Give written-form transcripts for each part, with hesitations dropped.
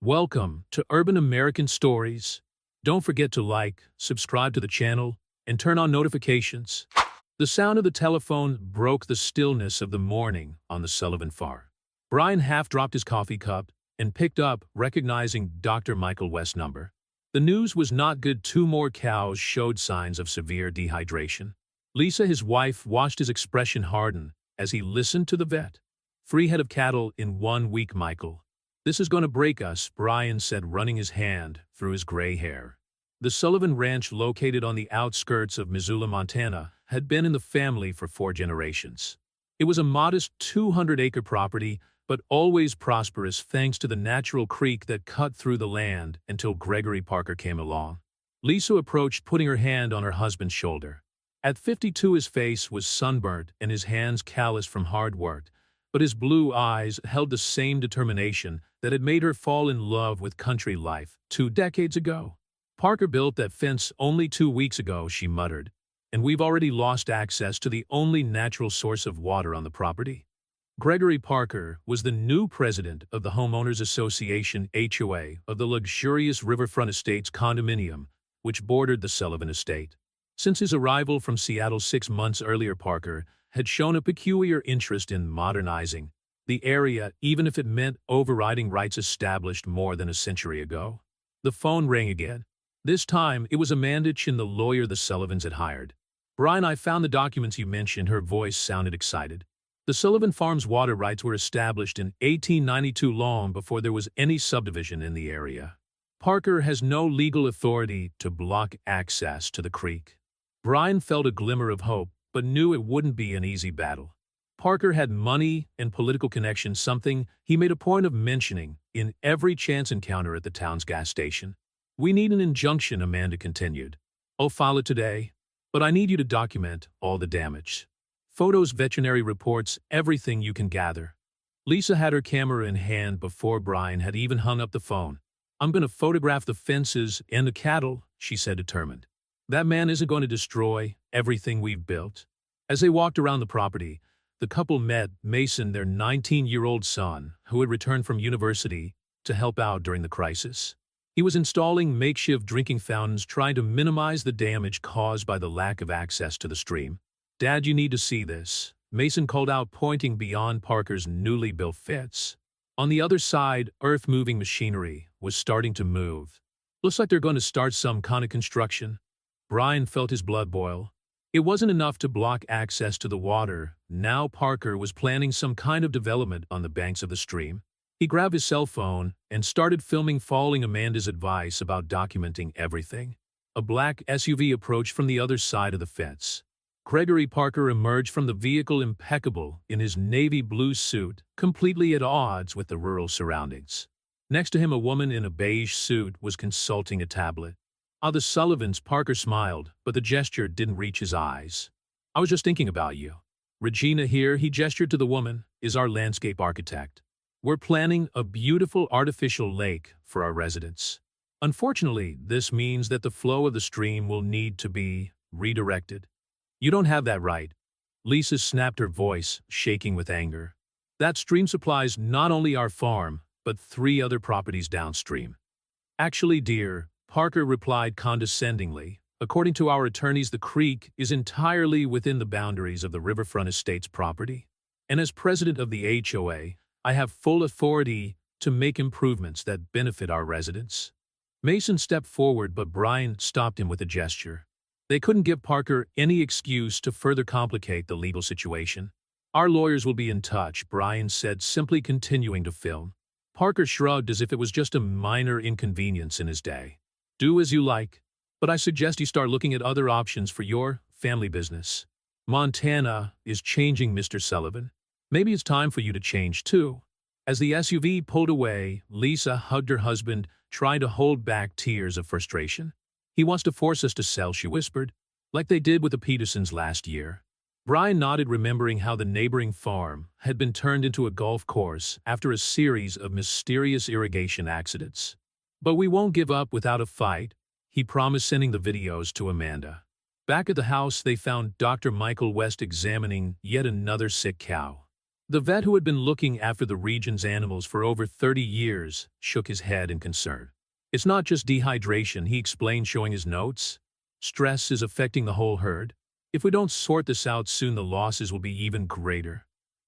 Welcome to Urban American Stories. Don't forget to like, subscribe to the channel, and turn on notifications. The sound of the telephone broke the stillness of the morning on the Sullivan farm. Brian half dropped his coffee cup and picked up, recognizing Dr. Michael West's number. The news was not good. 2 more cows showed signs of severe dehydration. Lisa, his wife, watched his expression harden as he listened to the vet. 3 head of cattle in 1 week, Michael. This is going to break us, Brian said, running his hand through his gray hair. The Sullivan Ranch, located on the outskirts of Missoula, Montana, had been in the family for 4 generations. It was a modest 200-acre property, but always prosperous thanks to the natural creek that cut through the land until Gregory Parker came along. Lisa approached, putting her hand on her husband's shoulder. At 52, his face was sunburnt and his hands calloused from hard work, but his blue eyes held the same determination that had made her fall in love with country life 2 decades ago. Parker built that fence only 2 weeks ago, she muttered, and we've already lost access to the only natural source of water on the property. Gregory Parker was the new president of the Homeowners Association (HOA) of the luxurious Riverfront Estates condominium, which bordered the Sullivan estate. Since his arrival from Seattle 6 months earlier, Parker had shown a peculiar interest in modernizing the area, even if it meant overriding rights established more than a century ago. The phone rang again. This time, it was Amanda Chin, the lawyer the Sullivans had hired. Brian, I found the documents you mentioned. Her voice sounded excited. The Sullivan Farms water rights were established in 1892, long before there was any subdivision in the area. Parker has no legal authority to block access to the creek. Brian felt a glimmer of hope, but knew it wouldn't be an easy battle. Parker had money and political connections, something he made a point of mentioning in every chance encounter at the town's gas station. We need an injunction, Amanda continued. I'll file it today, but I need you to document all the damage. Photos, veterinary reports, everything you can gather. Lisa had her camera in hand before Brian had even hung up the phone. I'm going to photograph the fences and the cattle, she said, determined. That man isn't going to destroy everything we've built. As they walked around the property, the couple met Mason, their 19-year-old son, who had returned from university to help out during the crisis. He was installing makeshift drinking fountains, trying to minimize the damage caused by the lack of access to the stream. Dad, you need to see this, Mason called out, pointing beyond Parker's newly built fence. On the other side, earth-moving machinery was starting to move. Looks like they're going to start some kind of construction. Brian felt his blood boil. It wasn't enough to block access to the water. Now Parker was planning some kind of development on the banks of the stream. He grabbed his cell phone and started filming, following Amanda's advice about documenting everything. A black SUV approached from the other side of the fence. Gregory Parker emerged from the vehicle, impeccable in his navy blue suit, completely at odds with the rural surroundings. Next to him, a woman in a beige suit was consulting a tablet. The Sullivans, Parker smiled, but the gesture didn't reach his eyes. I was just thinking about you. Regina here, he gestured to the woman, is our landscape architect. We're planning a beautiful artificial lake for our residents. Unfortunately, this means that the flow of the stream will need to be redirected. You don't have that right. Lisa snapped, her voice shaking with anger. That stream supplies not only our farm, but 3 other properties downstream. Actually, dear, Parker replied condescendingly, according to our attorneys, the creek is entirely within the boundaries of the Riverfront Estates property. And as president of the HOA, I have full authority to make improvements that benefit our residents. Mason stepped forward, but Brian stopped him with a gesture. They couldn't give Parker any excuse to further complicate the legal situation. Our lawyers will be in touch, Brian said, simply continuing to film. Parker shrugged as if it was just a minor inconvenience in his day. Do as you like, but I suggest you start looking at other options for your family business. Montana is changing, Mr. Sullivan. Maybe it's time for you to change too. As the SUV pulled away, Lisa hugged her husband, trying to hold back tears of frustration. He wants to force us to sell, she whispered, like they did with the Petersons last year. Brian nodded, remembering how the neighboring farm had been turned into a golf course after a series of mysterious irrigation accidents. But we won't give up without a fight, he promised, sending the videos to Amanda. Back at the house, they found Dr. Michael West examining yet another sick cow. The vet who had been looking after the region's animals for over 30 years shook his head in concern. It's not just dehydration, he explained, showing his notes. Stress is affecting the whole herd. If we don't sort this out soon, the losses will be even greater.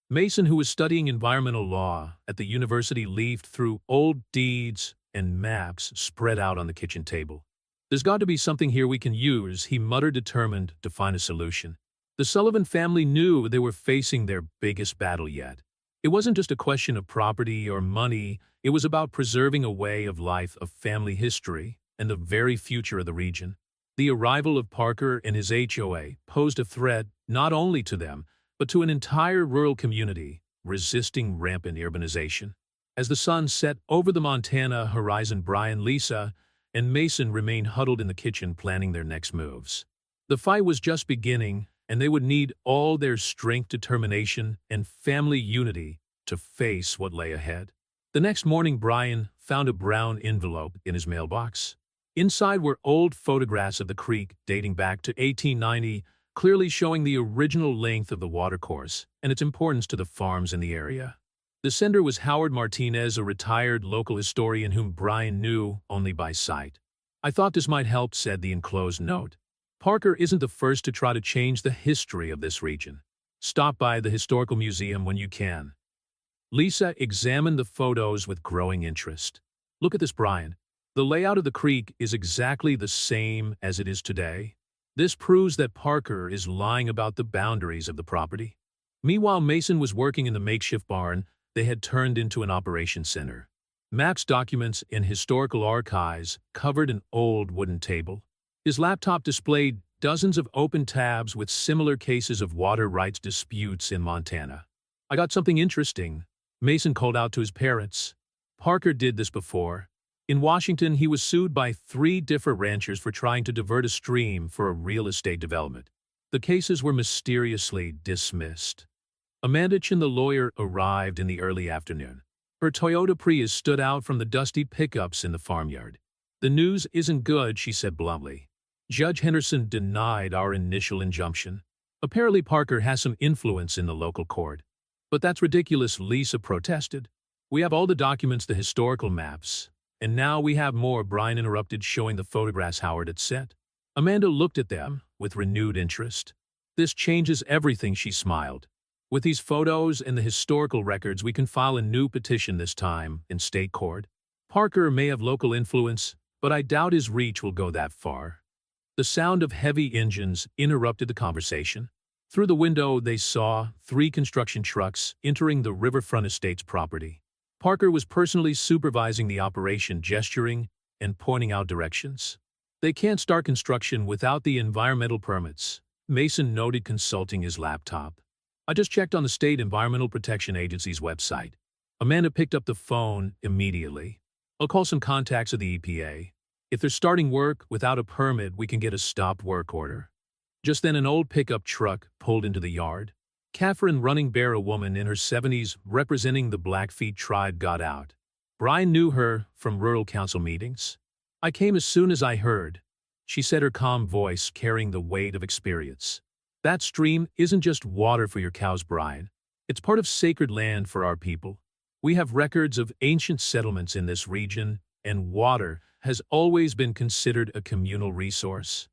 Mason, who was studying environmental law at the university, leafed through old deeds and maps spread out on the kitchen table. There's got to be something here we can use, he muttered, determined to find a solution. The Sullivan family knew they were facing their biggest battle yet. It wasn't just a question of property or money, it was about preserving a way of life, of family history, and the very future of the region. The arrival of Parker and his HOA posed a threat not only to them, but to an entire rural community resisting rampant urbanization. As the sun set over the Montana horizon, Brian, Lisa, and Mason remained huddled in the kitchen planning their next moves. The fight was just beginning, and they would need all their strength, determination, and family unity to face what lay ahead. The next morning, Brian found a brown envelope in his mailbox. Inside were old photographs of the creek dating back to 1890, clearly showing the original length of the watercourse and its importance to the farms in the area. The sender was Howard Martinez, a retired local historian whom Brian knew only by sight. "I thought this might help," said the enclosed note. "Parker isn't the first to try to change the history of this region. Stop by the historical museum when you can." Lisa examined the photos with growing interest. "Look at this, Brian. The layout of the creek is exactly the same as it is today. This proves that Parker is lying about the boundaries of the property." Meanwhile, Mason was working in the makeshift barn they had turned into an operations center. Maps, documents, and historical archives covered an old wooden table. His laptop displayed dozens of open tabs with similar cases of water rights disputes in Montana. "I got something interesting," Mason called out to his parents. Parker did this before. In Washington, he was sued by 3 different ranchers for trying to divert a stream for a real estate development. The cases were mysteriously dismissed. Amanda Chin, the lawyer, arrived in the early afternoon. Her Toyota Prius stood out from the dusty pickups in the farmyard. "The news isn't good," she said bluntly. "Judge Henderson denied our initial injunction. Apparently Parker has some influence in the local court." "But that's ridiculous," Lisa protested. "We have all the documents, the historical maps. And now we have more," Brian interrupted, showing the photographs Howard had sent. Amanda looked at them with renewed interest. "This changes everything," she smiled. "With these photos and the historical records, we can file a new petition, this time in state court. Parker may have local influence, but I doubt his reach will go that far." The sound of heavy engines interrupted the conversation. Through the window, they saw 3 construction trucks entering the Riverfront Estates property. Parker was personally supervising the operation, gesturing and pointing out directions. "They can't start construction without the environmental permits," Mason noted, consulting his laptop. "I just checked on the State Environmental Protection Agency's website." Amanda picked up the phone immediately. "I'll call some contacts at the EPA. If they're starting work without a permit, we can get a stop work order." Just then, an old pickup truck pulled into the yard. Catherine Running Bear, a woman in her 70s representing the Blackfeet tribe, got out. Brian knew her from rural council meetings. "I came as soon as I heard," she said, her calm voice carrying the weight of experience. "That stream isn't just water for your cows, Brian. It's part of sacred land for our people. We have records of ancient settlements in this region, and water has always been considered a communal resource."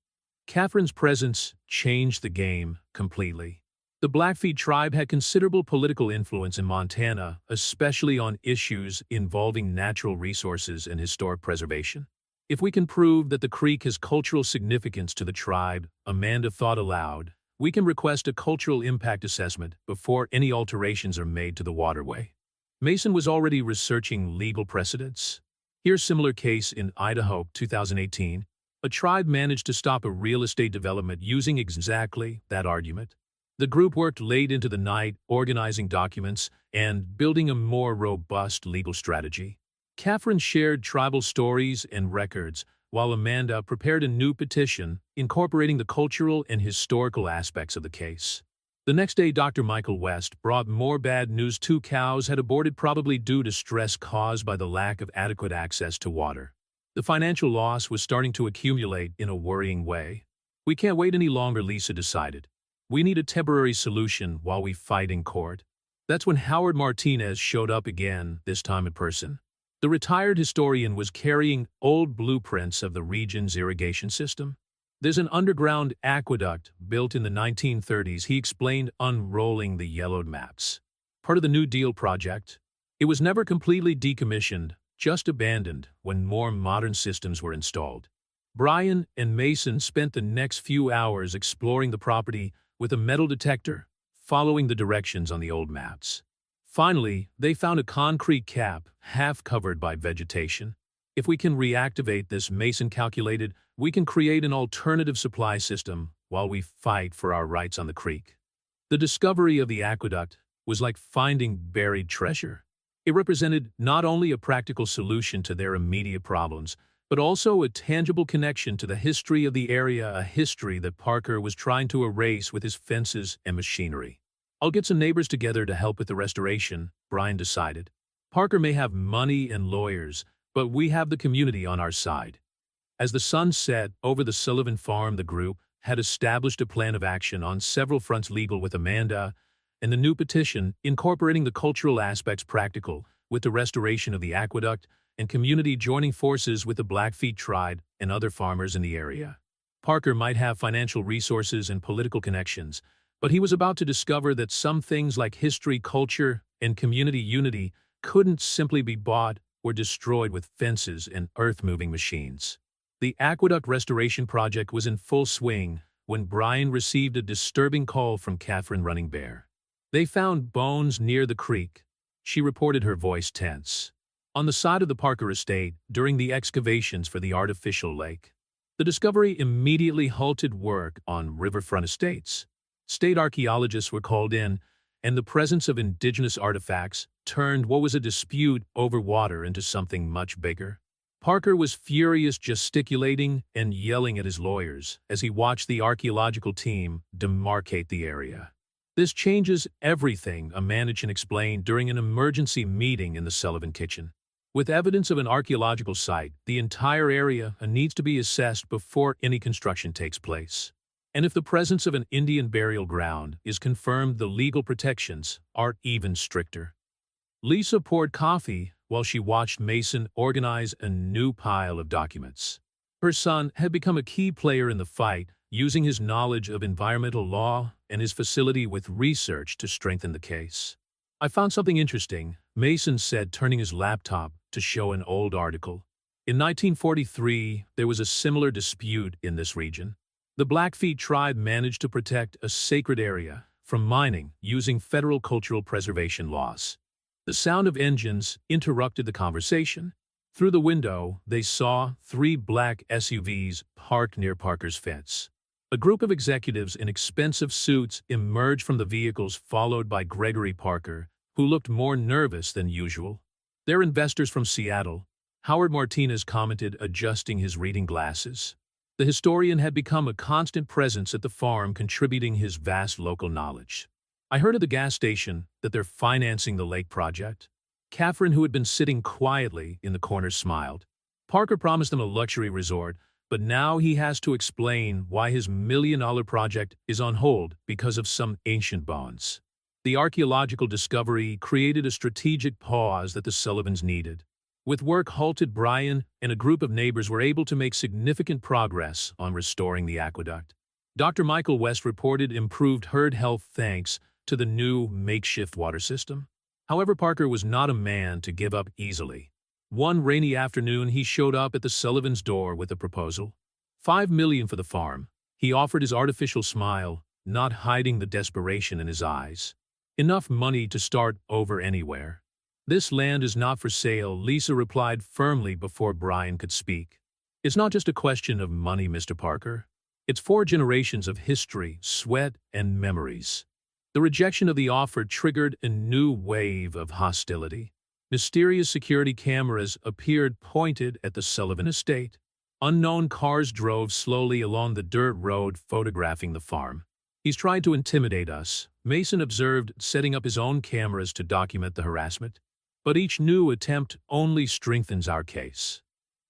Catherine's presence changed the game completely. The Blackfeet tribe had considerable political influence in Montana, especially on issues involving natural resources and historic preservation. "If we can prove that the creek has cultural significance to the tribe," Amanda thought aloud, "we can request a cultural impact assessment before any alterations are made to the waterway." Mason was already researching legal precedents. Here's a similar case in Idaho, 2018. A tribe managed to stop a real estate development using exactly that argument. The group worked late into the night, organizing documents and building a more robust legal strategy. Catherine shared tribal stories and records, while Amanda prepared a new petition incorporating the cultural and historical aspects of the case. The next day, Dr. Michael West brought more bad news. 2 cows had aborted, probably due to stress caused by the lack of adequate access to water. The financial loss was starting to accumulate in a worrying way. "We can't wait any longer," Lisa decided. "We need a temporary solution while we fight in court." That's when Howard Martinez showed up again, this time in person. The retired historian was carrying old blueprints of the region's irrigation system. There's an underground aqueduct built in the 1930s, he explained, unrolling the yellowed maps. Part of the New Deal project. It was never completely decommissioned, just abandoned when more modern systems were installed. Brian and Mason spent the next few hours exploring the property with a metal detector, following the directions on the old maps. Finally, they found a concrete cap, half covered by vegetation. If we can reactivate this, Mason calculated, we can create an alternative supply system while we fight for our rights on the creek. The discovery of the aqueduct was like finding buried treasure. It represented not only a practical solution to their immediate problems, but also a tangible connection to the history of the area, a history that Parker was trying to erase with his fences and machinery. I'll get some neighbors together to help with the restoration, Brian decided. Parker may have money and lawyers, but we have the community on our side. As the sun set over the Sullivan farm, the group had established a plan of action on several fronts: legal with Amanda, and the new petition incorporating the cultural aspects, practical with the restoration of the aqueduct, and community joining forces with the Blackfeet tribe and other farmers in the area. Parker might have financial resources and political connections, but he was about to discover that some things like history, culture, and community unity couldn't simply be bought or destroyed with fences and earth-moving machines. The aqueduct restoration project was in full swing when Brian received a disturbing call from Catherine Running Bear. They found bones near the creek, she reported, her voice tense, on the side of the Parker estate during the excavations for the artificial lake. The discovery immediately halted work on riverfront estates. State archaeologists were called in, and the presence of indigenous artifacts turned what was a dispute over water into something much bigger. Parker was furious, gesticulating and yelling at his lawyers as he watched the archaeological team demarcate the area. This changes everything, a manager explained during an emergency meeting in the Sullivan kitchen. With evidence of an archaeological site, the entire area needs to be assessed before any construction takes place. And if the presence of an Indian burial ground is confirmed, the legal protections are even stricter. Lisa poured coffee while she watched Mason organize a new pile of documents. Her son had become a key player in the fight, using his knowledge of environmental law and his facility with research to strengthen the case. I found something interesting, Mason said, turning his laptop to show an old article. In 1943, there was a similar dispute in this region. The Blackfeet tribe managed to protect a sacred area from mining using federal cultural preservation laws. The sound of engines interrupted the conversation. Through the window, they saw 3 black SUVs parked near Parker's fence. A group of executives in expensive suits emerged from the vehicles, followed by Gregory Parker, who looked more nervous than usual. "They're investors from Seattle," Howard Martinez commented, adjusting his reading glasses. The historian had become a constant presence at the farm, contributing his vast local knowledge. "I heard at the gas station that they're financing the lake project." Catherine, who had been sitting quietly in the corner, smiled. Parker promised them a luxury resort, but now he has to explain why his million-dollar project is on hold because of some ancient bones. The archaeological discovery created a strategic pause that the Sullivans needed. With work halted, Brian and a group of neighbors were able to make significant progress on restoring the aqueduct. Dr. Michael West reported improved herd health thanks to the new makeshift water system. However, Parker was not a man to give up easily. One rainy afternoon, he showed up at the Sullivans' door with a proposal. $5 million for the farm. He offered his artificial smile, not hiding the desperation in his eyes. Enough money to start over anywhere. "This land is not for sale," Lisa replied firmly before Brian could speak. "It's not just a question of money, Mr. Parker. It's 4 generations of history, sweat, and memories." The rejection of the offer triggered a new wave of hostility. Mysterious security cameras appeared pointed at the Sullivan estate. Unknown cars drove slowly along the dirt road, photographing the farm. "He's trying to intimidate us," Mason observed, setting up his own cameras to document the harassment. "But each new attempt only strengthens our case."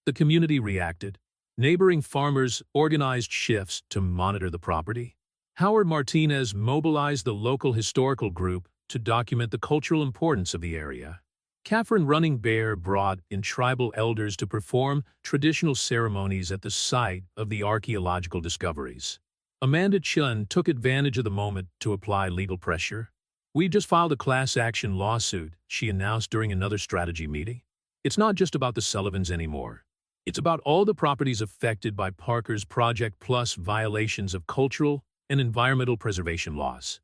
The community reacted. Neighboring farmers organized shifts to monitor the property. Howard Martinez mobilized the local historical group to document the cultural importance of the area. Catherine Running Bear brought in tribal elders to perform traditional ceremonies at the site of the archaeological discoveries. Amanda Chun took advantage of the moment to apply legal pressure. "We just filed a class action lawsuit," she announced during another strategy meeting. "It's not just about the Sullivans anymore. It's about all the properties affected by Parker's project plus violations of cultural and environmental preservation laws."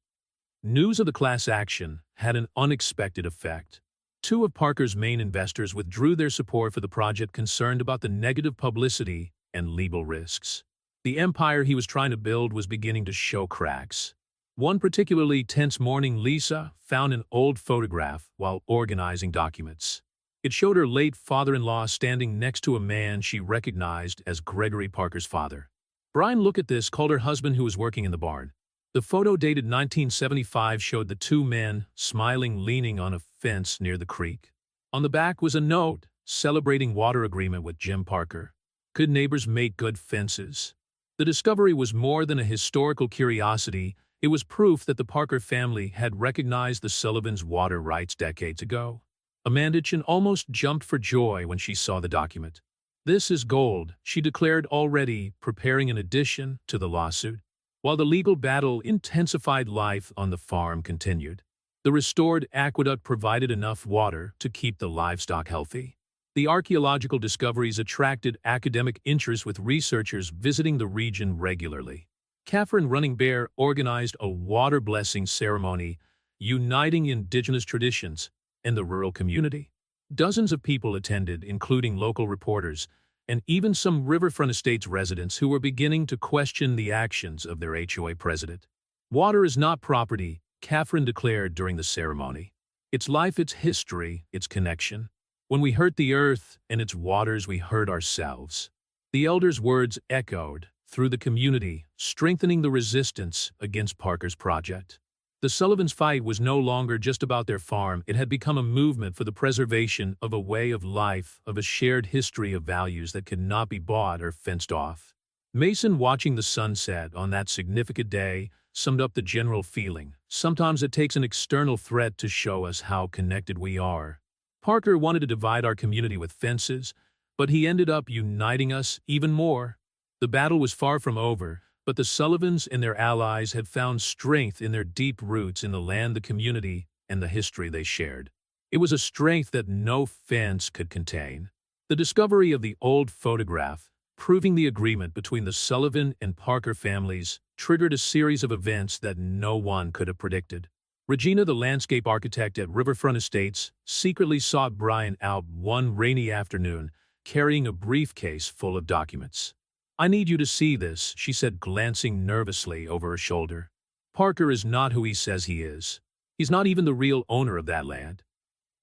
News of the class action had an unexpected effect. Two of Parker's main investors withdrew their support for the project, concerned about the negative publicity and legal risks. The empire he was trying to build was beginning to show cracks. One particularly tense morning, Lisa found an old photograph while organizing documents. It showed her late father-in-law standing next to a man she recognized as Gregory Parker's father. Brian, "Look at this," called her husband, who was working in the barn. The photo, dated 1975, showed the two men smiling, leaning on a fence near the creek. On the back was a note celebrating water agreement with Jim Parker. "Good neighbors make good fences." The discovery was more than a historical curiosity. It was proof that the Parker family had recognized the Sullivans' water rights decades ago. Amanda Chin almost jumped for joy when she saw the document. "This is gold," she declared, already preparing an addition to the lawsuit. While the legal battle intensified, life on the farm continued. The restored aqueduct provided enough water to keep the livestock healthy. The archaeological discoveries attracted academic interest, with researchers visiting the region regularly. Catherine Running Bear organized a water blessing ceremony, uniting indigenous traditions and the rural community. Dozens of people attended, including local reporters and even some Riverfront Estates residents who were beginning to question the actions of their HOA president. "Water is not property," Catherine declared during the ceremony. "It's life, its history, its connection. When we hurt the earth and its waters, we hurt ourselves." The elders' words echoed through the community, strengthening the resistance against Parker's project. The Sullivans' fight was no longer just about their farm. It had become a movement for the preservation of a way of life, of a shared history of values that could not be bought or fenced off. Mason, watching the sunset on that significant day, summed up the general feeling. "Sometimes it takes an external threat to show us how connected we are. Parker wanted to divide our community with fences, but he ended up uniting us even more." The battle was far from over, but the Sullivans and their allies had found strength in their deep roots in the land, the community, and the history they shared. It was a strength that no fence could contain. The discovery of the old photograph, proving the agreement between the Sullivan and Parker families, triggered a series of events that no one could have predicted. Regina, the landscape architect at Riverfront Estates, secretly sought Brian out one rainy afternoon, carrying a briefcase full of documents. "I need you to see this," she said, glancing nervously over her shoulder. "Parker is not who he says he is. He's not even the real owner of that land."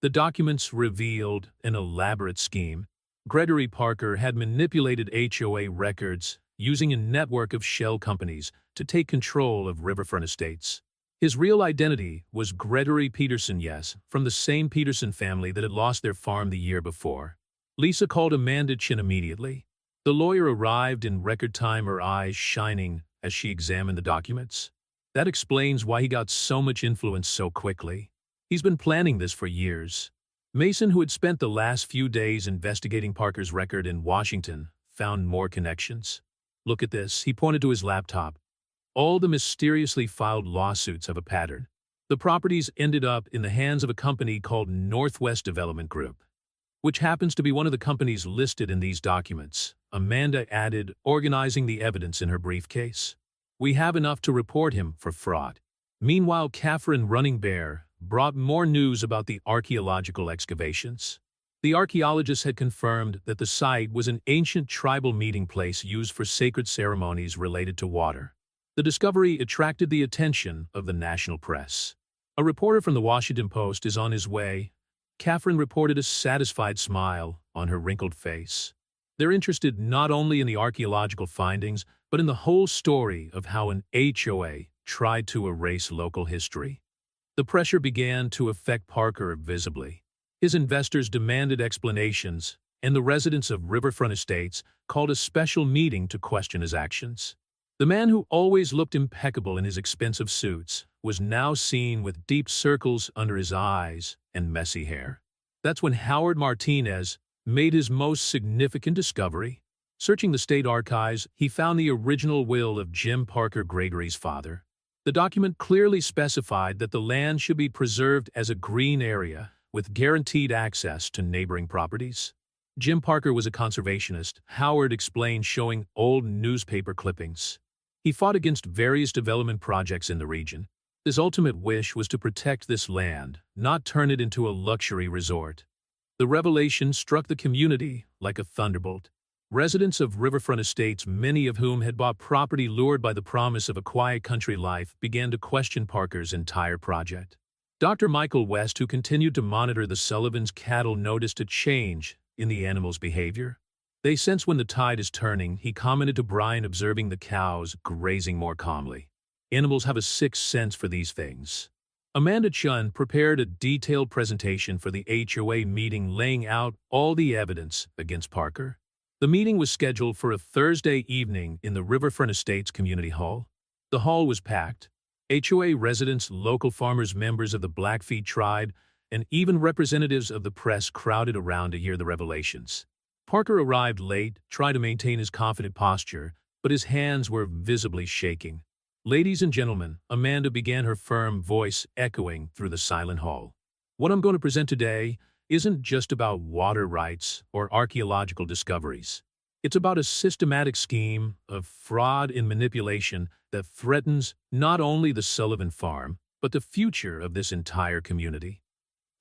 The documents revealed an elaborate scheme. Gregory Parker had manipulated HOA records using a network of shell companies to take control of Riverfront Estates. His real identity was Gregory Peterson, yes, from the same Peterson family that had lost their farm the year before. Lisa called Amanda Chin immediately. The lawyer arrived in record time, her eyes shining as she examined the documents. "That explains why he got so much influence so quickly. He's been planning this for years." Mason, who had spent the last few days investigating Parker's record in Washington, found more connections. "Look at this," he pointed to his laptop. "All the mysteriously filed lawsuits have a pattern. The properties ended up in the hands of a company called Northwest Development Group, which happens to be one of the companies listed in these documents," Amanda added, organizing the evidence in her briefcase. "We have enough to report him for fraud." Meanwhile, Catherine Running Bear brought more news about the archaeological excavations. The archaeologists had confirmed that the site was an ancient tribal meeting place used for sacred ceremonies related to water. The discovery attracted the attention of the national press. "A reporter from the Washington Post is on his way," Catherine reported, a satisfied smile on her wrinkled face. They're interested not only in the archaeological findings, but in the whole story of how an HOA tried to erase local history. The pressure began to affect Parker visibly. His investors demanded explanations, and the residents of Riverfront Estates called a special meeting to question his actions. The man, who always looked impeccable in his expensive suits, was now seen with deep circles under his eyes and messy hair. That's when Howard Martinez made his most significant discovery. Searching the state archives, he found the original will of Jim Parker Gregory's father. The document clearly specified that the land should be preserved as a green area with guaranteed access to neighboring properties. Jim Parker was a conservationist, Howard explained, showing old newspaper clippings. He fought against various development projects in the region. His ultimate wish was to protect this land, not turn it into a luxury resort. The revelation struck the community like a thunderbolt. Residents of riverfront estates, many of whom had bought property lured by the promise of a quiet country life, began to question Parker's entire project. Dr. Michael West, who continued to monitor the Sullivans' cattle, noticed a change in the animals' behavior. They sensed when the tide is turning, he commented to Brian, observing the cows grazing more calmly. Animals have a sixth sense for these things. Amanda Chun prepared a detailed presentation for the HOA meeting, laying out all the evidence against Parker. The meeting was scheduled for a Thursday evening in the Riverfront Estates Community Hall. The hall was packed. HOA residents, local farmers, members of the Blackfeet tribe, and even representatives of the press crowded around to hear the revelations. Parker arrived late, tried to maintain his confident posture, but his hands were visibly shaking. "Ladies and gentlemen," Amanda began, her firm voice echoing through the silent hall. "What I'm going to present today isn't just about water rights or archaeological discoveries. It's about a systematic scheme of fraud and manipulation that threatens not only the Sullivan farm, but the future of this entire community."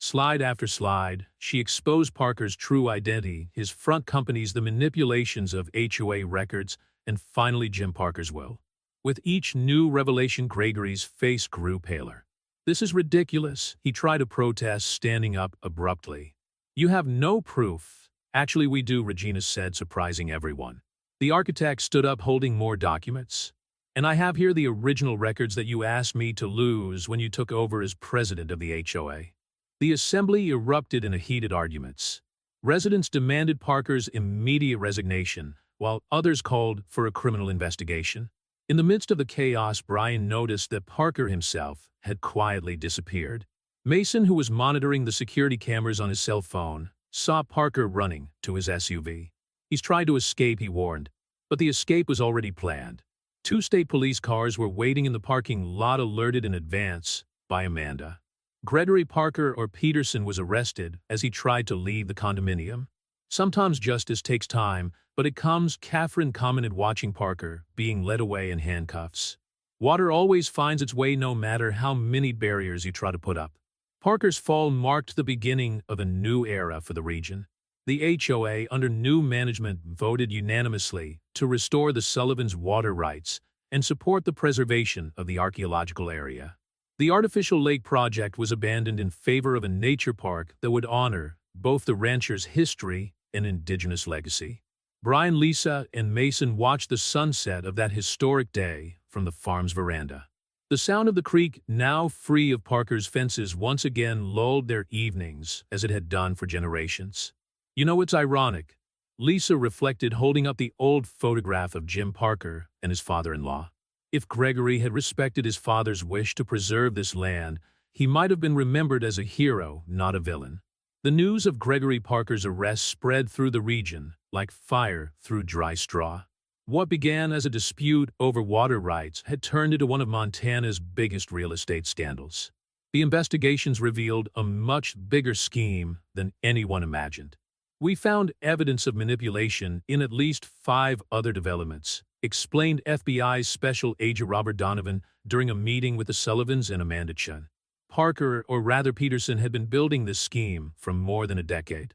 Slide after slide, she exposed Parker's true identity, his front companies, the manipulations of HOA records, and finally Jim Parker's will. With each new revelation, Gregory's face grew paler. "This is ridiculous," he tried to protest, standing up abruptly. "You have no proof." "Actually, we do," Regina said, surprising everyone. The architect stood up, holding more documents. "And I have here the original records that you asked me to lose when you took over as president of the HOA. The assembly erupted in a heated arguments. Residents demanded Parker's immediate resignation, while others called for a criminal investigation. In the midst of the chaos, Brian noticed that Parker himself had quietly disappeared. Mason, who was monitoring the security cameras on his cell phone, saw Parker running to his SUV. "He's tried to escape," he warned, but the escape was already planned. 2 state police cars were waiting in the parking lot, alerted in advance by Amanda. Gregory Parker, or Peterson, was arrested as he tried to leave the condominium. "Sometimes justice takes time, but it comes," Catherine commented, watching Parker being led away in handcuffs. "Water always finds its way, no matter how many barriers you try to put up." Parker's fall marked the beginning of a new era for the region. The HOA, under new management, voted unanimously to restore the Sullivans' water rights and support the preservation of the archaeological area. The artificial lake project was abandoned in favor of a nature park that would honor both the rancher's history and indigenous legacy. Brian, Lisa, and Mason watched the sunset of that historic day from the farm's veranda. The sound of the creek, now free of Parker's fences, once again lulled their evenings as it had done for generations. "You know, it's ironic," Lisa reflected, holding up the old photograph of Jim Parker and his father-in-law. "If Gregory had respected his father's wish to preserve this land, he might have been remembered as a hero, not a villain." The news of Gregory Parker's arrest spread through the region like fire through dry straw. What began as a dispute over water rights had turned into one of Montana's biggest real estate scandals. The investigations revealed a much bigger scheme than anyone imagined. "We found evidence of manipulation in at least 5 other developments," explained FBI's Special Agent Robert Donovan during a meeting with the Sullivans and Amanda Chun. Parker, or rather Peterson, had been building this scheme for more than a decade.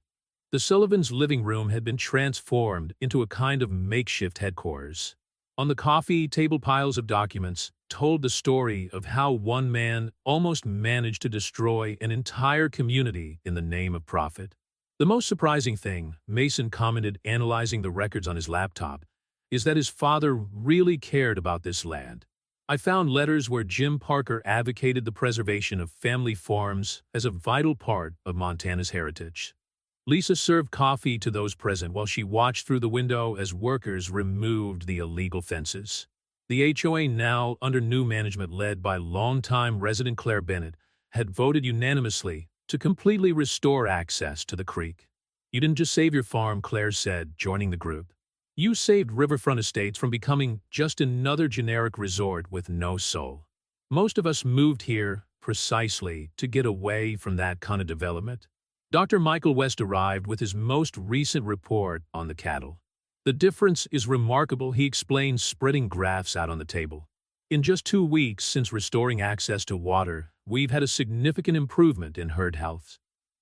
The Sullivans' living room had been transformed into a kind of makeshift headquarters. On the coffee table, piles of documents told the story of how one man almost managed to destroy an entire community in the name of profit. "The most surprising thing," Mason commented, analyzing the records on his laptop, "is that his father really cared about this land. I found letters where Jim Parker advocated the preservation of family farms as a vital part of Montana's heritage." Lisa served coffee to those present while she watched through the window as workers removed the illegal fences. The HOA, now under new management led by longtime resident Claire Bennett, had voted unanimously to completely restore access to the creek. "You didn't just save your farm," Claire said, joining the group. "You saved riverfront estates from becoming just another generic resort with no soul." Most of us moved here precisely to get away from that kind of development. Dr. Michael West arrived with his most recent report on the cattle. "The difference is remarkable," he explained, spreading graphs out on the table. "In just 2 weeks since restoring access to water, we've had a significant improvement in herd health."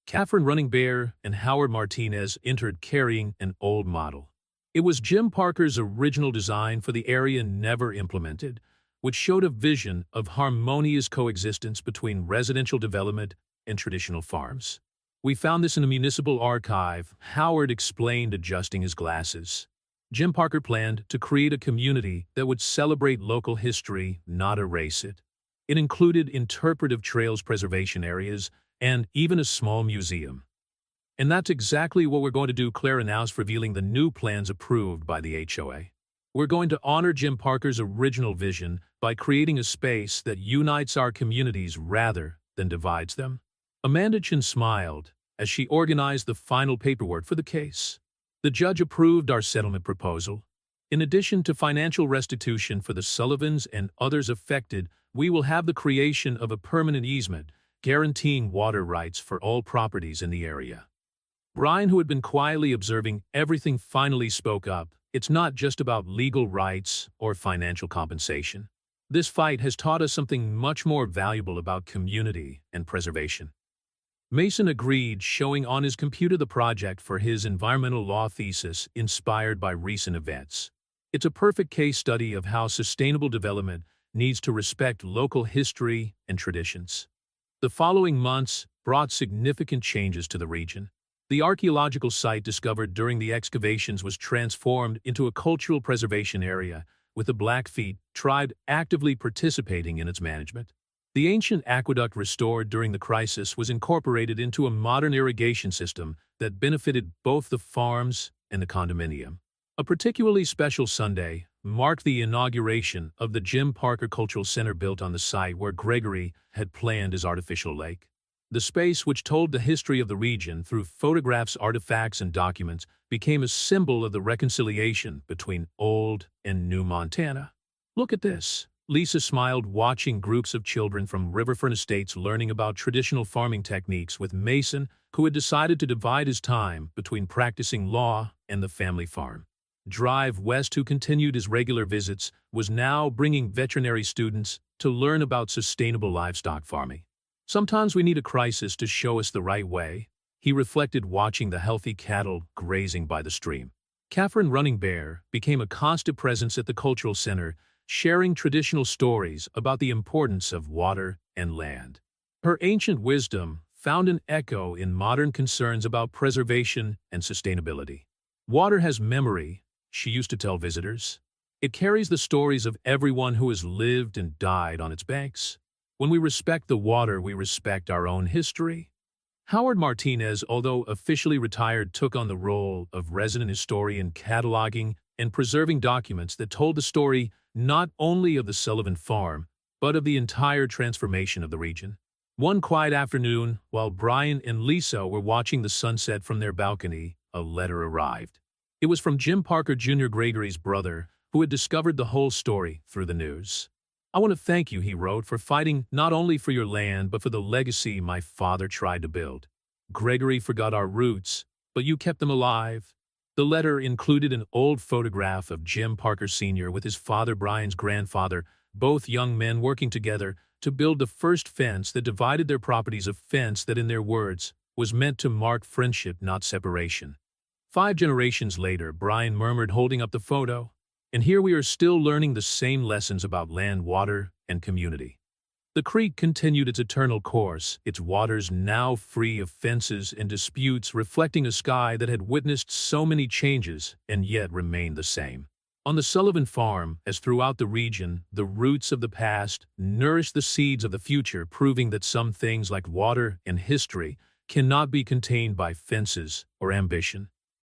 Catherine Running Bear and Howard Martinez entered carrying an old model. It was Jim Parker's original design for the area, never implemented, which showed a vision of harmonious coexistence between residential development and traditional farms. "We found this in a municipal archive," Howard explained, adjusting his glasses. Jim Parker planned to create a community that would celebrate local history, not erase it. It included interpretive trails, preservation areas, and even a small museum. "And that's exactly what we're going to do," Claire announced, revealing the new plans approved by the HOA. "We're going to honor Jim Parker's original vision by creating a space that unites our communities rather than divides them." Amanda Chin smiled as she organized the final paperwork for the case. "The judge approved our settlement proposal. In addition to financial restitution for the Sullivans and others affected, we will have the creation of a permanent easement guaranteeing water rights for all properties in the area." Brian, who had been quietly observing everything, finally spoke up. "It's not just about legal rights or financial compensation. This fight has taught us something much more valuable about community and preservation." Mason agreed, showing on his computer the project for his environmental law thesis inspired by recent events. "It's a perfect case study of how sustainable development needs to respect local history and traditions." The following months brought significant changes to the region. The archaeological site discovered during the excavations was transformed into a cultural preservation area, with the Blackfeet tribe actively participating in its management. The ancient aqueduct restored during the crisis was incorporated into a modern irrigation system that benefited both the farms and the condominium. A particularly special Sunday marked the inauguration of the Jim Parker Cultural Center, built on the site where Gregory had planned his artificial lake. The space, which told the history of the region through photographs, artifacts, and documents, became a symbol of the reconciliation between old and new Montana. "Look at this." Lisa smiled, watching groups of children from riverfront estates learning about traditional farming techniques with Mason, who had decided to divide his time between practicing law and the family farm. Drive West, who continued his regular visits, was now bringing veterinary students to learn about sustainable livestock farming. "Sometimes we need a crisis to show us the right way," he reflected, watching the healthy cattle grazing by the stream. Catherine Running Bear became a constant presence at the cultural center, sharing traditional stories about the importance of water and land. Her ancient wisdom found an echo in modern concerns about preservation and sustainability. "Water has memory," she used to tell visitors. "It carries the stories of everyone who has lived and died on its banks. When we respect the water, we respect our own history." Howard Martinez, although officially retired, took on the role of resident historian, cataloging and preserving documents that told the story not only of the Sullivan farm, but of the entire transformation of the region. One quiet afternoon, while Brian and Lisa were watching the sunset from their balcony, a letter arrived. It was from Jim Parker Jr., Gregory's brother, who had discovered the whole story through the news. "I want to thank you," he wrote, "for fighting not only for your land but for the legacy my father tried to build. Gregory forgot our roots, but you kept them alive." The letter included an old photograph of Jim Parker Sr. with his father, Brian's grandfather, both young men working together to build the first fence that divided their properties, a fence that, in their words, was meant to mark friendship, not separation. 5 generations later, Brian murmured, holding up the photo, "And here we are still learning the same lessons about land, water, and community." The creek continued its eternal course, its waters now free of fences and disputes, reflecting a sky that had witnessed so many changes and yet remained the same. On the Sullivan farm, as throughout the region, the roots of the past nourished the seeds of the future, proving that some things like water and history cannot be contained by fences or ambition.